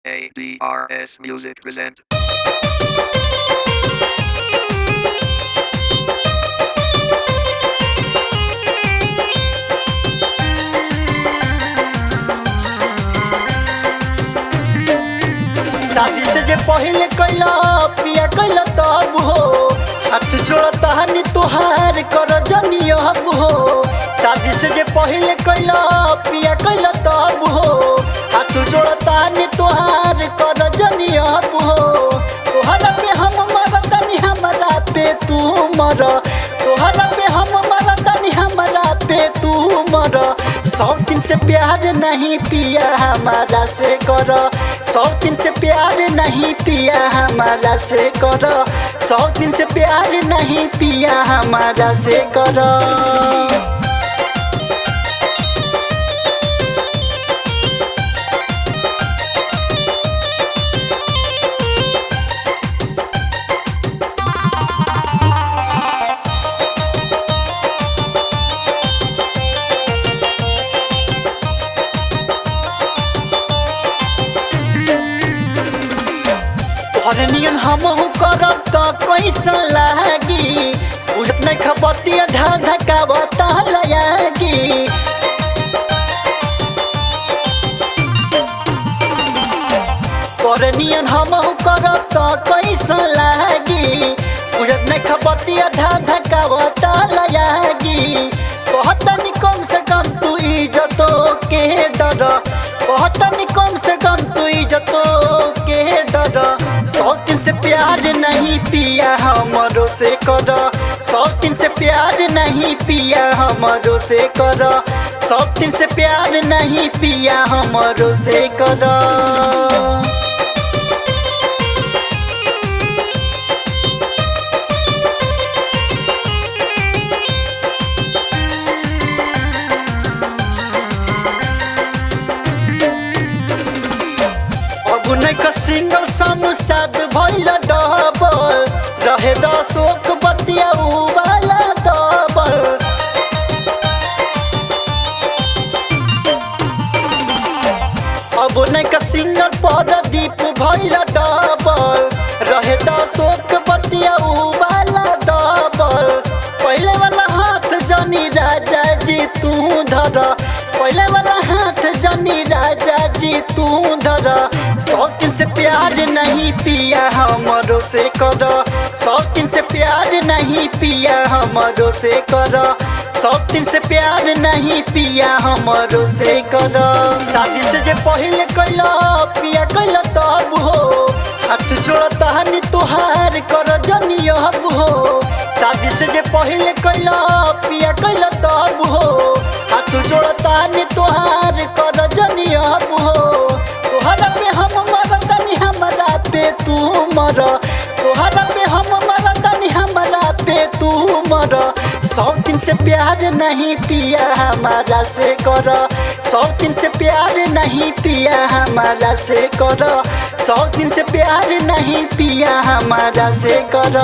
ADRS Music present. शादी से जे पहले कैला पिया कैला तब हो हाथ जोड़ता हनी तुहार कर जनियो अब हो। शादी से जे पहले कैला पिया कैला तब हो हाथ जोड़ता हनी तुहार कर जनियो अब हो। तोहरा पे हम मरतनी हमरा पे तू मर, तोहरा पे हम मरतनी हमरा पे तू मर। 100 दिन से प्यार नहीं पिया हमारा से कर, 100 दिन से प्यार नहीं पिया हमारा से कर, 100 दिन से प्यार नहीं पिया हमारा से कर। नियन हम करब तो कैसा लागी बुझत नहीं खबतिया धकावता लगी। पर नियन हम करब तो कैसा लागी बुझत नहीं खबतिया धकावता लगी। कहतनी कम से कम तू इज्जतों के डर, कहतनी कम से कम तू इज्जतों के डर। 100 दिन से प्यार नहीं पिया हमरो से कर, 100 दिन से प्यार नहीं पिया हमरो से कर, 100 दिन से प्यार नहीं पिया हमरो से कर। का सिंगल समसाद भइल डबल रहे 10 बतिया वाला डबल। अब नहीं का सिंगल परदीप भइल डबल रहे 10 बतिया वाला डबल। पहले वाला हाथ जनी राजा जी तू धर, पहले वाला हाथ जनी राजा जी तू धर। 100 दिन से प्यार नहीं पिया हमरो से कर, 100 दिन से प्यार नहीं पिया हमरो से कर, 100 दिन से प्यार नहीं पिया हमरो से कर। शादी से जे पहले कैला पिया कैला तब हो हाथ जोड़ता हनी तुहार कर जनियो अब हो। शादी से जे पहले कैला पिया कैला तब हो हाथ जोड़ता हनी तुहार कर जनियो अब हो। तोहरा पे हम मरतनी हमरा पे तू मर, तोहरा पे हम मरतनी हमरा पे तू मर। 100 दिन से प्यार नहीं पिया हमारा से कर, 100 दिन से प्यार नहीं पिया हमारा से कर, 100 दिन से प्यार नहीं पिया हमारा से कर।